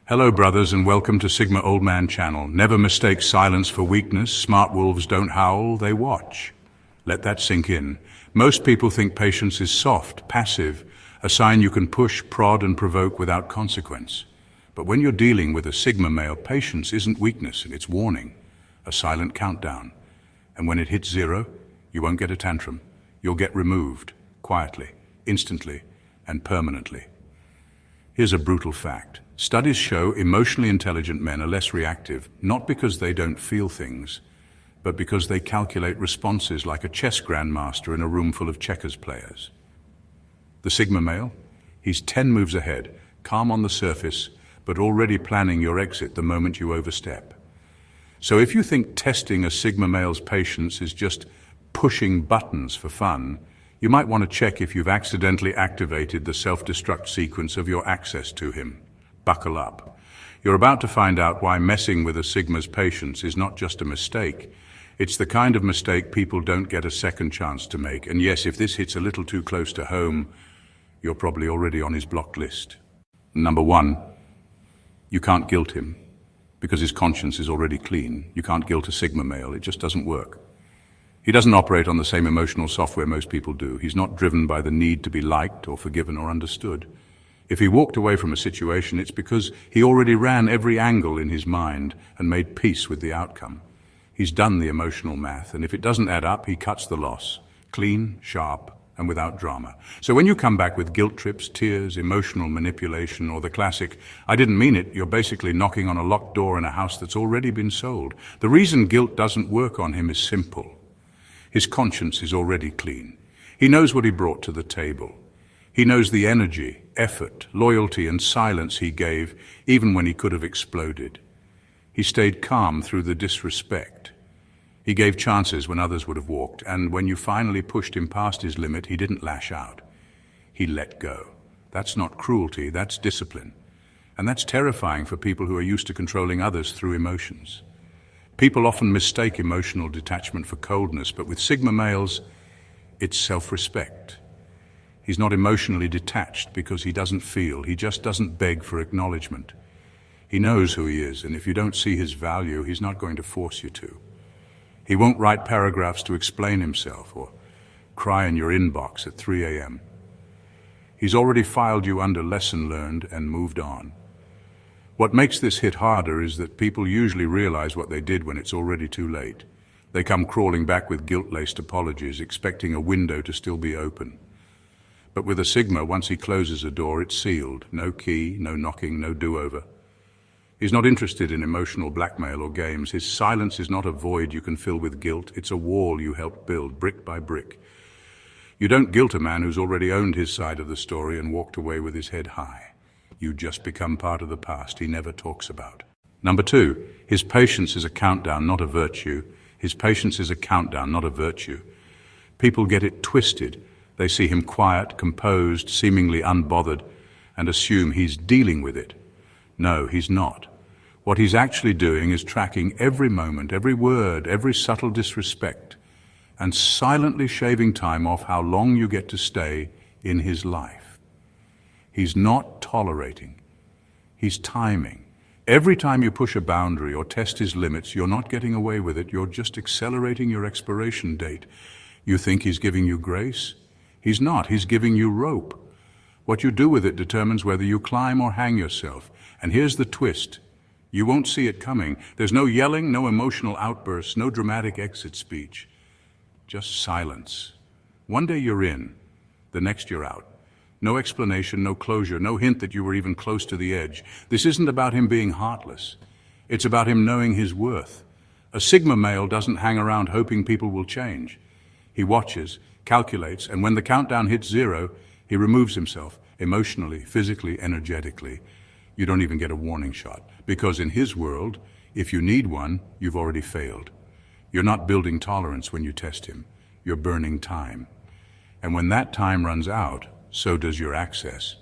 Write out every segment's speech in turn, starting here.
Hello brothers and welcome to Sigma Old Man channel. Never mistake silence for weakness. Smart wolves don't howl, they watch. Let that sink in. Most people think patience is soft, passive, a sign you can push, prod and provoke without consequence. But when you're dealing with a Sigma male, patience isn't weakness, it's warning. A silent countdown. And when it hits 0, you won't get a tantrum. You'll get removed, quietly, instantly, and permanently. Here's a brutal fact. Studies show emotionally intelligent men are less reactive, not because they don't feel things, but because they calculate responses like a chess grandmaster in a room full of checkers players. The Sigma male? He's 10 moves ahead, calm on the surface, but already planning your exit the moment you overstep. So if you think testing a Sigma male's patience is just pushing buttons for fun, you might want to check if you've accidentally activated the self-destruct sequence of your access to him. Buckle up. You're about to find out why messing with a Sigma's patience is not just a mistake. It's the kind of mistake people don't get a second chance to make. And yes, if this hits a little too close to home, you're probably already on his blocked list. Number 1, you can't guilt him because his conscience is already clean. You can't guilt a Sigma male. It just doesn't work. He doesn't operate on the same emotional software most people do. He's not driven by the need to be liked or forgiven or understood. If he walked away from a situation, it's because he already ran every angle in his mind and made peace with the outcome. He's done the emotional math, and if it doesn't add up, he cuts the loss, clean, sharp, and without drama. So when you come back with guilt trips, tears, emotional manipulation, or the classic, "I didn't mean it," you're basically knocking on a locked door in a house that's already been sold. The reason guilt doesn't work on him is simple. His conscience is already clean. He knows what he brought to the table. He knows the energy, effort, loyalty, and silence he gave, even when he could have exploded. He stayed calm through the disrespect. He gave chances when others would have walked, and when you finally pushed him past his limit, he didn't lash out. He let go. That's not cruelty, that's discipline. And that's terrifying for people who are used to controlling others through emotions. People often mistake emotional detachment for coldness, but with Sigma males, it's self-respect. He's not emotionally detached because he doesn't feel. He just doesn't beg for acknowledgement. He knows who he is, and if you don't see his value, he's not going to force you to. He won't write paragraphs to explain himself or cry in your inbox at 3 a.m. He's already filed you under lesson learned and moved on. What makes this hit harder is that people usually realize what they did when it's already too late. They come crawling back with guilt-laced apologies, expecting a window to still be open. But with a Sigma, once he closes a door, it's sealed. No key, no knocking, no do-over. He's not interested in emotional blackmail or games. His silence is not a void you can fill with guilt. It's a wall you helped build, brick by brick. You don't guilt a man who's already owned his side of the story and walked away with his head high. You just become part of the past he never talks about. Number 2, his patience is a countdown, not a virtue. His patience is a countdown, not a virtue. People get it twisted. They see him quiet, composed, seemingly unbothered, and assume he's dealing with it. No, he's not. What he's actually doing is tracking every moment, every word, every subtle disrespect, and silently shaving time off how long you get to stay in his life. He's not tolerating. He's timing. Every time you push a boundary or test his limits, you're not getting away with it. You're just accelerating your expiration date. You think he's giving you grace? He's not. He's giving you rope. What you do with it determines whether you climb or hang yourself. And here's the twist. You won't see it coming. There's no yelling, no emotional outbursts, no dramatic exit speech. Just silence. One day you're in, the next you're out. No explanation, no closure, no hint that you were even close to the edge. This isn't about him being heartless. It's about him knowing his worth. A Sigma male doesn't hang around hoping people will change. He watches, calculates, and when the countdown hits 0, he removes himself emotionally, physically, energetically. You don't even get a warning shot, because in his world, if you need one, you've already failed. You're not building tolerance when you test him. You're burning time. And when that time runs out, so does your access.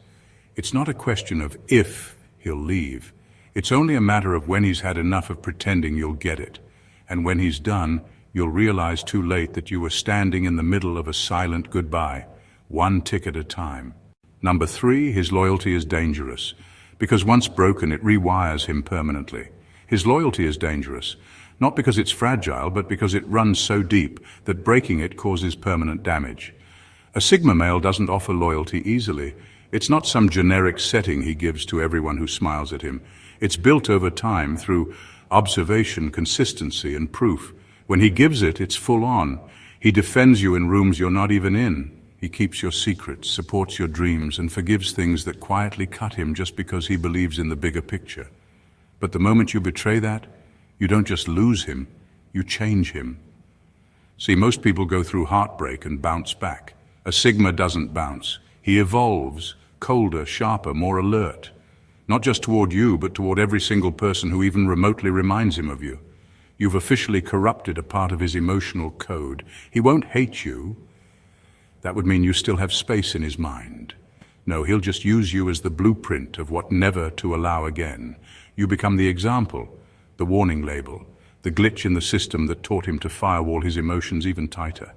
It's not a question of if he'll leave. It's only a matter of when he's had enough of pretending you'll get it. And when he's done, you'll realize too late that you were standing in the middle of a silent goodbye, one tick at a time. Number 3, his loyalty is dangerous, Because once broken, it rewires him permanently. His loyalty is dangerous, not because it's fragile, but because it runs so deep that breaking it causes permanent damage. A Sigma male doesn't offer loyalty easily. It's not some generic setting he gives to everyone who smiles at him. It's built over time through observation, consistency, and proof. When he gives it, it's full on. He defends you in rooms you're not even in. He keeps your secrets, supports your dreams, and forgives things that quietly cut him just because he believes in the bigger picture. But the moment you betray that, you don't just lose him, you change him. See, most people go through heartbreak and bounce back. A Sigma doesn't bounce. He evolves, colder, sharper, more alert. Not just toward you, but toward every single person who even remotely reminds him of you. You've officially corrupted a part of his emotional code. He won't hate you. That would mean you still have space in his mind. No, he'll just use you as the blueprint of what never to allow again. You become the example, the warning label, the glitch in the system that taught him to firewall his emotions even tighter.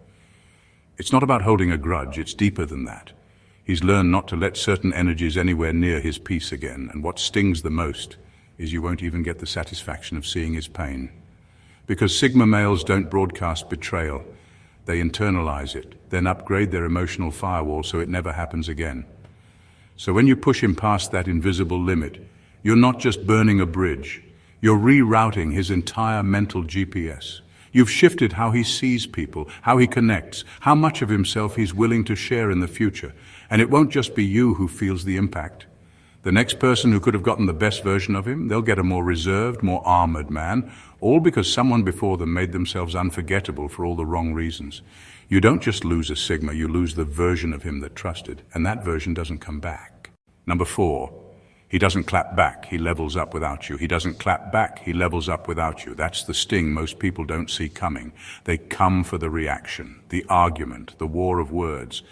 It's not about holding a grudge, it's deeper than that. He's learned not to let certain energies anywhere near his peace again, and what stings the most is you won't even get the satisfaction of seeing his pain. Because Sigma males don't broadcast betrayal, they internalize it, then upgrade their emotional firewall so it never happens again. So when you push him past that invisible limit, you're not just burning a bridge, you're rerouting his entire mental GPS. You've shifted how he sees people, how he connects, how much of himself he's willing to share in the future. And it won't just be you who feels the impact. The next person who could have gotten the best version of him, they'll get a more reserved, more armored man, all because someone before them made themselves unforgettable for all the wrong reasons. You don't just lose a Sigma, you lose the version of him that trusted, and that version doesn't come back. Number 4, he doesn't clap back, he levels up without you. He doesn't clap back, he levels up without you. That's the sting most people don't see coming. They come for the reaction, the argument, the war of words.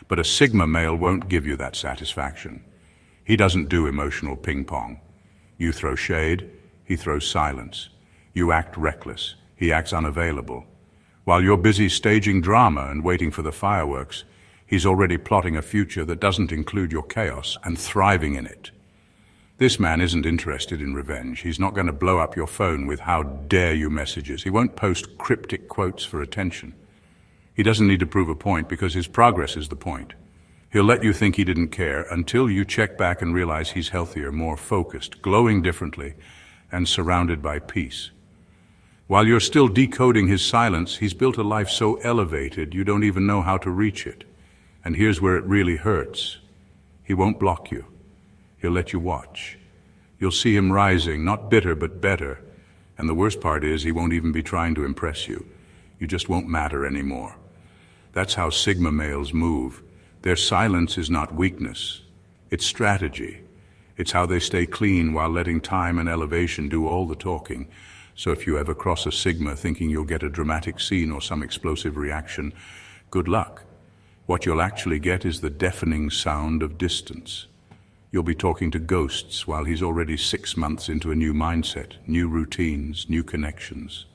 But a Sigma male won't give you that satisfaction. He doesn't do emotional ping pong. You throw shade, he throws silence. You act reckless, he acts unavailable. While you're busy staging drama and waiting for the fireworks, he's already plotting a future that doesn't include your chaos and thriving in it. This man isn't interested in revenge. He's not going to blow up your phone with "how dare you" messages. He won't post cryptic quotes for attention. He doesn't need to prove a point because his progress is the point. He'll let you think he didn't care until you check back and realize he's healthier, more focused, glowing differently, and surrounded by peace. While you're still decoding his silence, he's built a life so elevated you don't even know how to reach it. And here's where it really hurts. He won't block you. He'll let you watch. You'll see him rising, not bitter but better. And the worst part is he won't even be trying to impress you. You just won't matter anymore. That's how Sigma males move. Their silence is not weakness. It's strategy. It's how they stay clean while letting time and elevation do all the talking. So if you ever cross a Sigma thinking you'll get a dramatic scene or some explosive reaction, good luck. What you'll actually get is the deafening sound of distance. You'll be talking to ghosts while he's already 6 months into a new mindset, new routines, new connections.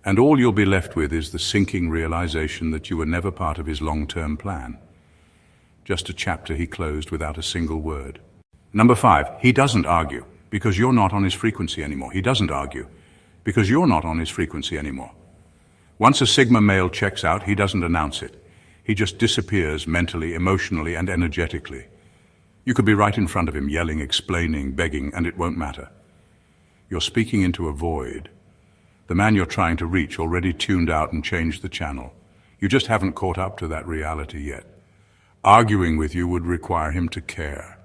And all you'll be left with is the sinking realization that you were never part of his long-term plan. Just a chapter he closed without a single word. Number 5, he doesn't argue because you're not on his frequency anymore. He doesn't argue because you're not on his frequency anymore. Once a Sigma male checks out, he doesn't announce it. He just disappears mentally, emotionally, and energetically. You could be right in front of him, yelling, explaining, begging, and it won't matter. You're speaking into a void. The man you're trying to reach already tuned out and changed the channel. You just haven't caught up to that reality yet. Arguing with you would require him to care,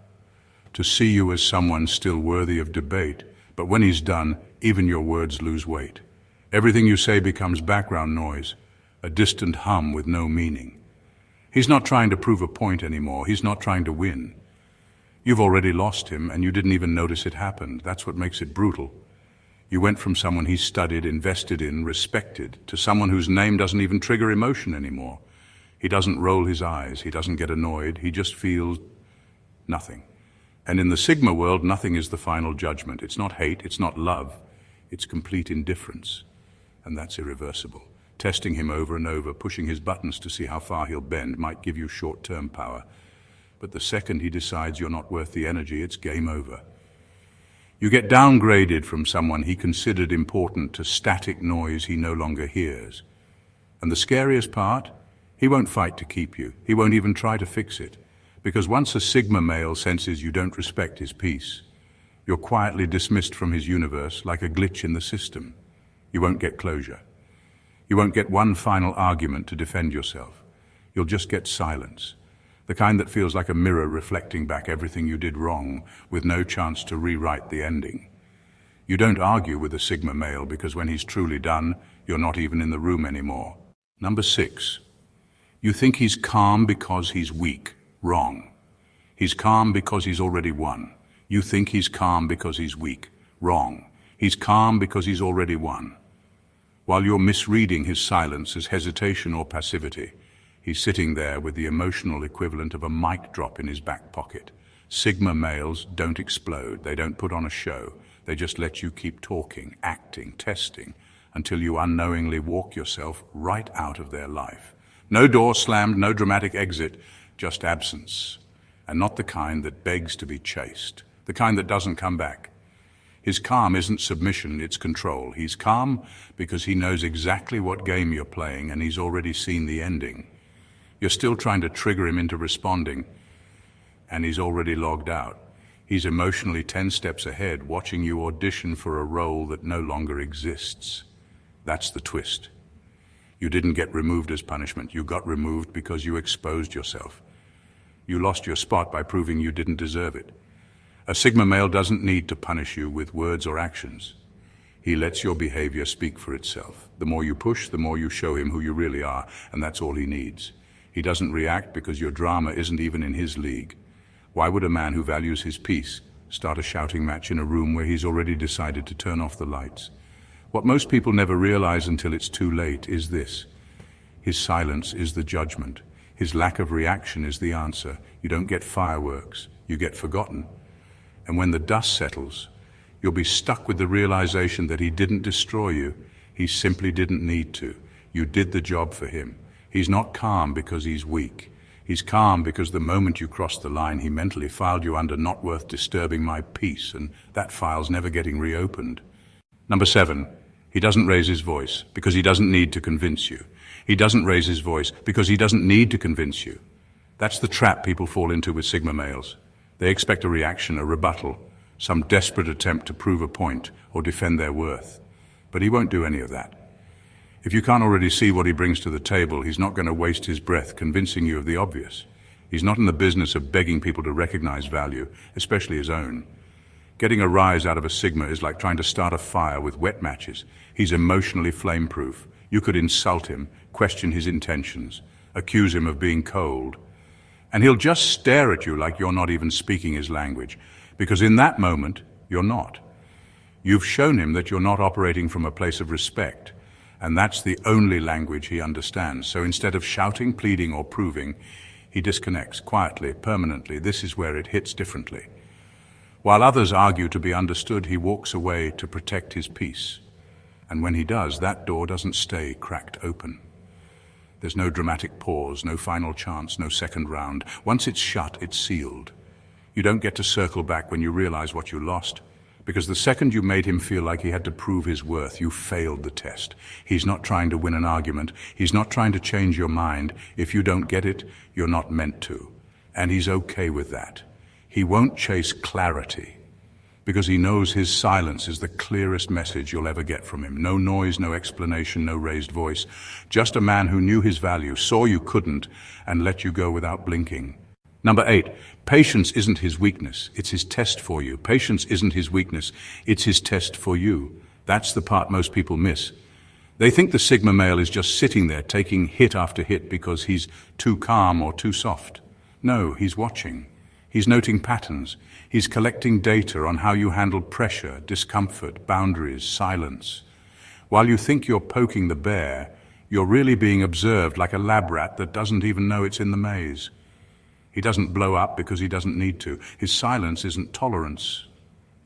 to see you as someone still worthy of debate. But when he's done, even your words lose weight. Everything you say becomes background noise, a distant hum with no meaning. He's not trying to prove a point anymore. He's not trying to win. You've already lost him, and you didn't even notice it happened. That's what makes it brutal. You went from someone he studied, invested in, respected, to someone whose name doesn't even trigger emotion anymore. He doesn't roll his eyes, he doesn't get annoyed, he just feels nothing. And in the Sigma world, nothing is the final judgment. It's not hate, it's not love, it's complete indifference. And that's irreversible. Testing him over and over, pushing his buttons to see how far he'll bend might give you short-term power. But the second he decides you're not worth the energy, it's game over. You get downgraded from someone he considered important to static noise he no longer hears. And the scariest part? He won't fight to keep you. He won't even try to fix it. Because once a Sigma male senses you don't respect his peace, you're quietly dismissed from his universe like a glitch in the system. You won't get closure. You won't get one final argument to defend yourself. You'll just get silence. The kind that feels like a mirror reflecting back everything you did wrong with no chance to rewrite the ending. You don't argue with a Sigma male because when he's truly done, you're not even in the room anymore. Number 6. You think he's calm because he's weak. Wrong. He's calm because he's already won. You think he's calm because he's weak. Wrong. He's calm because he's already won. While you're misreading his silence as hesitation or passivity, he's sitting there with the emotional equivalent of a mic drop in his back pocket. Sigma males don't explode. They don't put on a show. They just let you keep talking, acting, testing, until you unknowingly walk yourself right out of their life. No door slammed, no dramatic exit, just absence. And not the kind that begs to be chased, the kind that doesn't come back. His calm isn't submission, it's control. He's calm because he knows exactly what game you're playing and he's already seen the ending. You're still trying to trigger him into responding, and he's already logged out. He's emotionally 10 steps ahead, watching you audition for a role that no longer exists. That's the twist. You didn't get removed as punishment. You got removed because you exposed yourself. You lost your spot by proving you didn't deserve it. A Sigma male doesn't need to punish you with words or actions. He lets your behavior speak for itself. The more you push, the more you show him who you really are, and that's all he needs. He doesn't react because your drama isn't even in his league. Why would a man who values his peace start a shouting match in a room where he's already decided to turn off the lights? What most people never realize until it's too late is this. His silence is the judgment. His lack of reaction is the answer. You don't get fireworks, you get forgotten. And when the dust settles, you'll be stuck with the realization that he didn't destroy you. He simply didn't need to. You did the job for him. He's not calm because he's weak. He's calm because the moment you crossed the line, he mentally filed you under not worth disturbing my peace, and that file's never getting reopened. Number 7, he doesn't raise his voice because he doesn't need to convince you. He doesn't raise his voice because he doesn't need to convince you. That's the trap people fall into with Sigma males. They expect a reaction, a rebuttal, some desperate attempt to prove a point or defend their worth. But he won't do any of that. If you can't already see what he brings to the table, he's not going to waste his breath convincing you of the obvious. He's not in the business of begging people to recognize value, especially his own. Getting a rise out of a Sigma is like trying to start a fire with wet matches. He's emotionally flame-proof. You could insult him, question his intentions, accuse him of being cold. And he'll just stare at you like you're not even speaking his language, because in that moment, you're not. You've shown him that you're not operating from a place of respect, and that's the only language he understands. So instead of shouting, pleading, or proving, he disconnects quietly, permanently. This is where it hits differently. While others argue to be understood, he walks away to protect his peace. And when he does, that door doesn't stay cracked open. There's no dramatic pause, no final chance, no second round. Once it's shut, it's sealed. You don't get to circle back when you realize what you lost, because the second you made him feel like he had to prove his worth, you failed the test. He's not trying to win an argument. He's not trying to change your mind. If you don't get it, you're not meant to. And he's okay with that. He won't chase clarity, because he knows his silence is the clearest message you'll ever get from him. No noise, no explanation, no raised voice. Just a man who knew his value, saw you couldn't, and let you go without blinking. Number 8, patience isn't his weakness, it's his test for you. Patience isn't his weakness, it's his test for you. That's the part most people miss. They think the Sigma male is just sitting there taking hit after hit because he's too calm or too soft. No, he's watching. He's noting patterns. He's collecting data on how you handle pressure, discomfort, boundaries, silence. While you think you're poking the bear, you're really being observed like a lab rat that doesn't even know it's in the maze. He doesn't blow up because he doesn't need to. His silence isn't tolerance,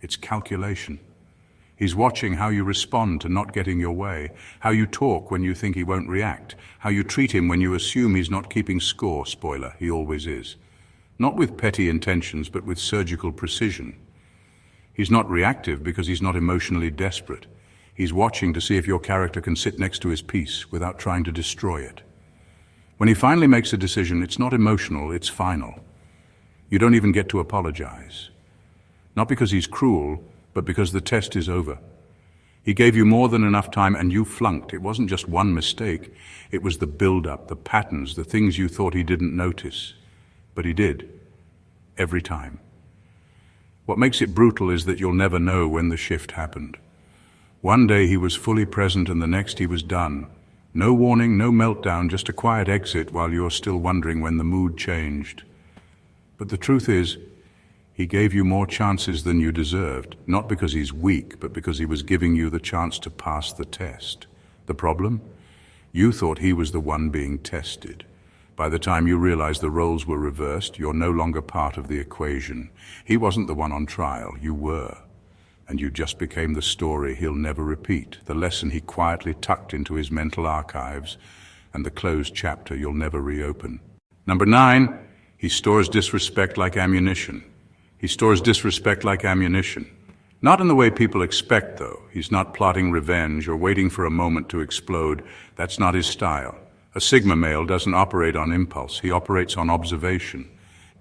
it's calculation. He's watching how you respond to not getting your way, how you talk when you think he won't react, how you treat him when you assume he's not keeping score. Spoiler, he always is. not with petty intentions, but with surgical precision. He's not reactive because he's not emotionally desperate. He's watching to see if your character can sit next to his peace without trying to destroy it. When he finally makes a decision, it's not emotional, it's final. You don't even get to apologize. Not because he's cruel, but because the test is over. He gave you more than enough time and you flunked. It wasn't just one mistake. It was the build-up, the patterns, the things you thought he didn't notice. But he did. Every time. What makes it brutal is that you'll never know when the shift happened. One day he was fully present and the next he was done. No warning, no meltdown, just a quiet exit while you're still wondering when the mood changed. But the truth is, he gave you more chances than you deserved, not because he's weak, but because he was giving you the chance to pass the test. The problem? You thought he was the one being tested. By the time you realized the roles were reversed, you're no longer part of the equation. He wasn't the one on trial, you were. And you just became the story he'll never repeat, the lesson he quietly tucked into his mental archives, and the closed chapter you'll never reopen. Number 9, he stores disrespect like ammunition. He stores disrespect like ammunition. Not in the way people expect, though. He's not plotting revenge or waiting for a moment to explode. That's not his style. A Sigma male doesn't operate on impulse. He operates on observation.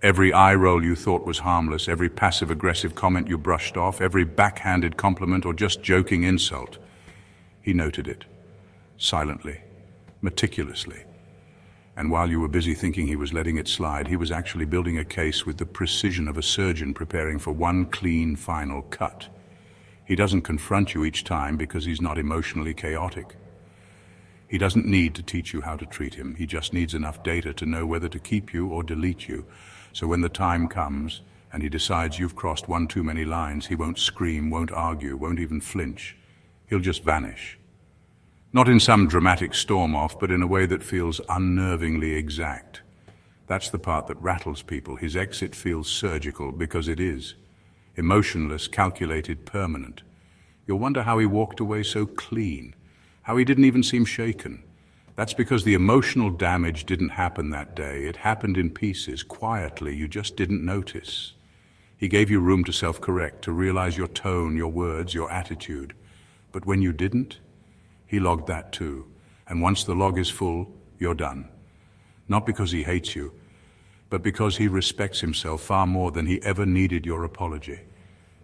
Every eye roll you thought was harmless, every passive-aggressive comment you brushed off, every backhanded compliment or just joking insult, he noted it. Silently. Meticulously. And while you were busy thinking he was letting it slide, he was actually building a case with the precision of a surgeon preparing for one clean, final cut. He doesn't confront you each time because he's not emotionally chaotic. He doesn't need to teach you how to treat him. He just needs enough data to know whether to keep you or delete you. So when the time comes and he decides you've crossed one too many lines, he won't scream, won't argue, won't even flinch. He'll just vanish. Not in some dramatic storm-off, but in a way that feels unnervingly exact. That's the part that rattles people. His exit feels surgical because it is. Emotionless, calculated, permanent. You'll wonder how he walked away so clean, how he didn't even seem shaken. That's because the emotional damage didn't happen that day. It happened in pieces, quietly. You just didn't notice. He gave you room to self-correct, to realize your tone, your words, your attitude. But when you didn't, he logged that too. And once the log is full, you're done. Not because he hates you, but because he respects himself far more than he ever needed your apology.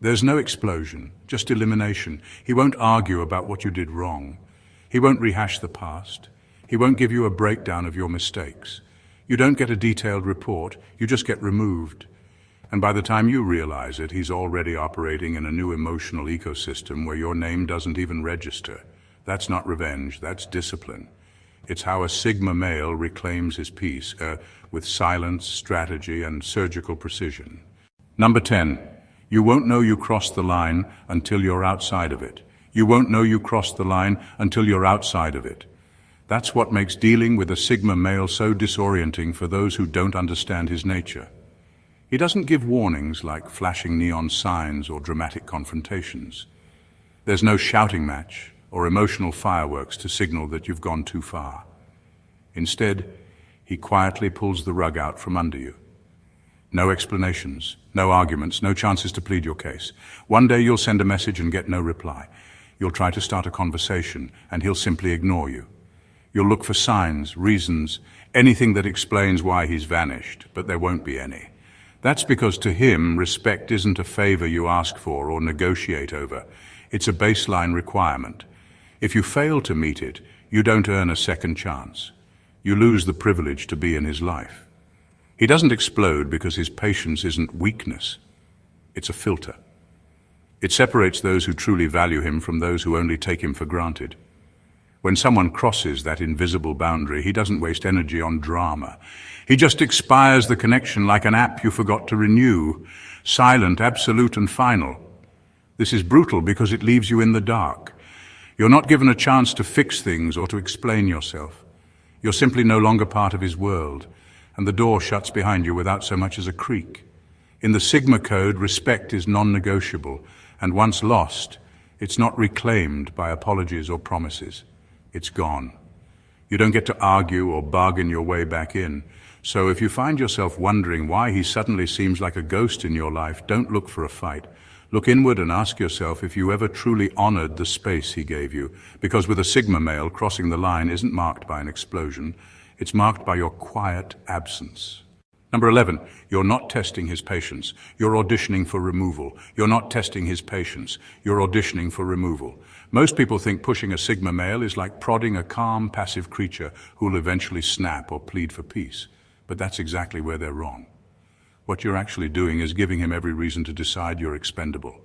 There's no explosion, just elimination. He won't argue about what you did wrong. He won't rehash the past. He won't give you a breakdown of your mistakes. You don't get a detailed report, you just get removed. And by the time you realize it, he's already operating in a new emotional ecosystem where your name doesn't even register. That's not revenge, that's discipline. It's how a Sigma male reclaims his peace, with silence, strategy, and surgical precision. Number 10, you won't know you crossed the line until you're outside of it. You won't know you crossed the line until you're outside of it. That's what makes dealing with a Sigma male so disorienting for those who don't understand his nature. He doesn't give warnings like flashing neon signs or dramatic confrontations. There's no shouting match or emotional fireworks to signal that you've gone too far. Instead, he quietly pulls the rug out from under you. No explanations, no arguments, no chances to plead your case. One day you'll send a message and get no reply. You'll try to start a conversation and he'll simply ignore you. You'll look for signs, reasons, anything that explains why he's vanished, but there won't be any. That's because to him, respect isn't a favor you ask for or negotiate over. It's a baseline requirement. If you fail to meet it, you don't earn a second chance. You lose the privilege to be in his life. He doesn't explode because his patience isn't weakness. It's a filter. It separates those who truly value him from those who only take him for granted. When someone crosses that invisible boundary, he doesn't waste energy on drama. He just expires the connection like an app you forgot to renew, silent, absolute, and final. This is brutal because it leaves you in the dark. You're not given a chance to fix things or to explain yourself. You're simply no longer part of his world, and the door shuts behind you without so much as a creak. In the Sigma code, respect is non-negotiable, and once lost, it's not reclaimed by apologies or promises. It's gone. You don't get to argue or bargain your way back in. So if you find yourself wondering why he suddenly seems like a ghost in your life, don't look for a fight. Look inward and ask yourself if you ever truly honored the space he gave you. Because with a Sigma male, crossing the line isn't marked by an explosion. It's marked by your quiet absence. Number 11, you're not testing his patience. You're auditioning for removal. You're not testing his patience. You're auditioning for removal. Most people think pushing a Sigma male is like prodding a calm, passive creature who'll eventually snap or plead for peace. But that's exactly where they're wrong. What you're actually doing is giving him every reason to decide you're expendable.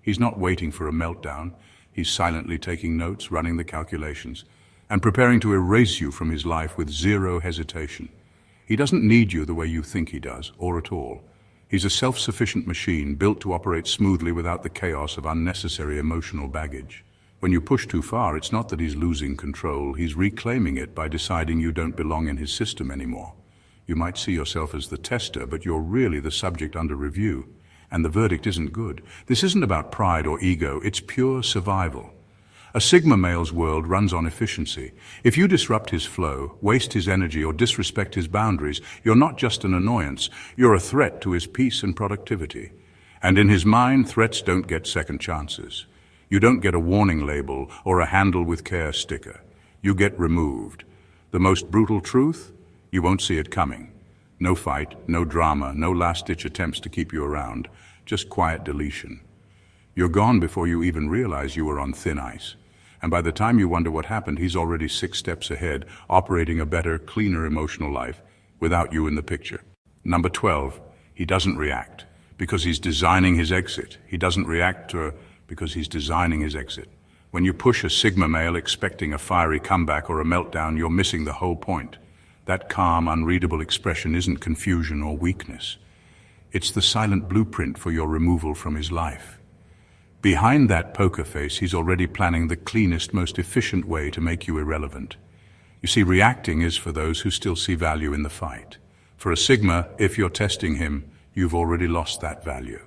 He's not waiting for a meltdown. He's silently taking notes, running the calculations, and preparing to erase you from his life with zero hesitation. He doesn't need you the way you think he does, or at all. He's a self-sufficient machine built to operate smoothly without the chaos of unnecessary emotional baggage. When you push too far, it's not that he's losing control. He's reclaiming it by deciding you don't belong in his system anymore. You might see yourself as the tester, but you're really the subject under review. And the verdict isn't good. This isn't about pride or ego, it's pure survival. A Sigma male's world runs on efficiency. If you disrupt his flow, waste his energy, or disrespect his boundaries, you're not just an annoyance, you're a threat to his peace and productivity. And in his mind, threats don't get second chances. You don't get a warning label or a handle with care sticker. You get removed. The most brutal truth? You won't see it coming. No fight, no drama, no last-ditch attempts to keep you around, just quiet deletion. You're gone before you even realize you were on thin ice. And by the time you wonder what happened, he's already 6 steps ahead, operating a better, cleaner emotional life without you in the picture. Number 12, he doesn't react because he's designing his exit. He doesn't react because he's designing his exit. When you push a Sigma male expecting a fiery comeback or a meltdown, you're missing the whole point. That calm, unreadable expression isn't confusion or weakness. It's the silent blueprint for your removal from his life. Behind that poker face, he's already planning the cleanest, most efficient way to make you irrelevant. You see, reacting is for those who still see value in the fight. For a Sigma, if you're testing him, you've already lost that value.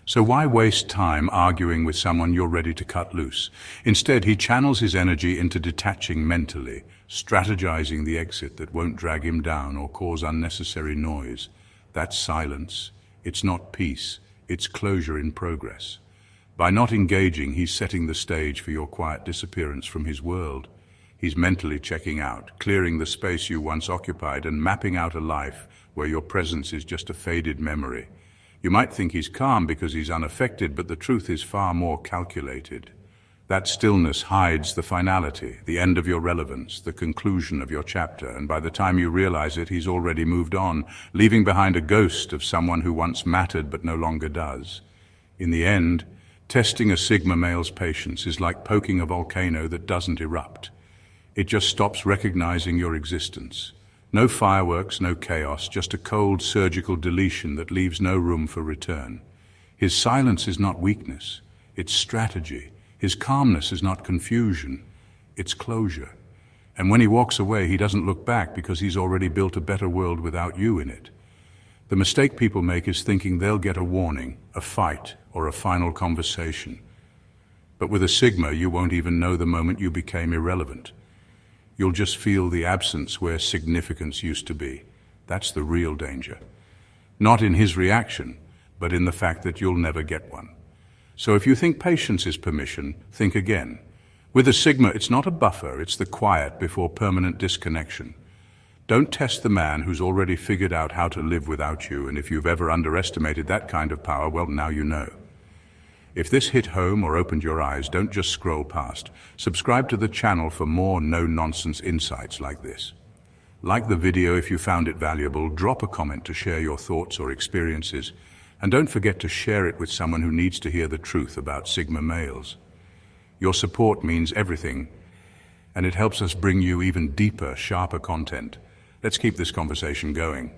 So why waste time arguing with someone you're ready to cut loose? Instead, he channels his energy into detaching mentally, strategizing the exit that won't drag him down or cause unnecessary noise. That's silence. It's not peace. It's closure in progress. By not engaging, he's setting the stage for your quiet disappearance from his world. He's mentally checking out, clearing the space you once occupied and mapping out a life where your presence is just a faded memory. You might think he's calm because he's unaffected, but the truth is far more calculated. That stillness hides the finality, the end of your relevance, the conclusion of your chapter, and by the time you realize it, he's already moved on, leaving behind a ghost of someone who once mattered but no longer does. In the end, testing a Sigma male's patience is like poking a volcano that doesn't erupt. It just stops recognizing your existence. No fireworks, no chaos, just a cold surgical deletion that leaves no room for return. His silence is not weakness, it's strategy. His calmness is not confusion, it's closure. And when he walks away, he doesn't look back because he's already built a better world without you in it. The mistake people make is thinking they'll get a warning, a fight, or a final conversation. But with a Sigma, you won't even know the moment you became irrelevant. You'll just feel the absence where significance used to be. That's the real danger. Not in his reaction, but in the fact that you'll never get one. So if you think patience is permission, think again. With a Sigma, it's not a buffer, it's the quiet before permanent disconnection. Don't test the man who's already figured out how to live without you, and if you've ever underestimated that kind of power, well, now you know. If this hit home or opened your eyes, don't just scroll past. Subscribe to the channel for more no-nonsense insights like this. Like the video if you found it valuable, drop a comment to share your thoughts or experiences, and don't forget to share it with someone who needs to hear the truth about Sigma males. Your support means everything, and it helps us bring you even deeper, sharper content. Let's keep this conversation going.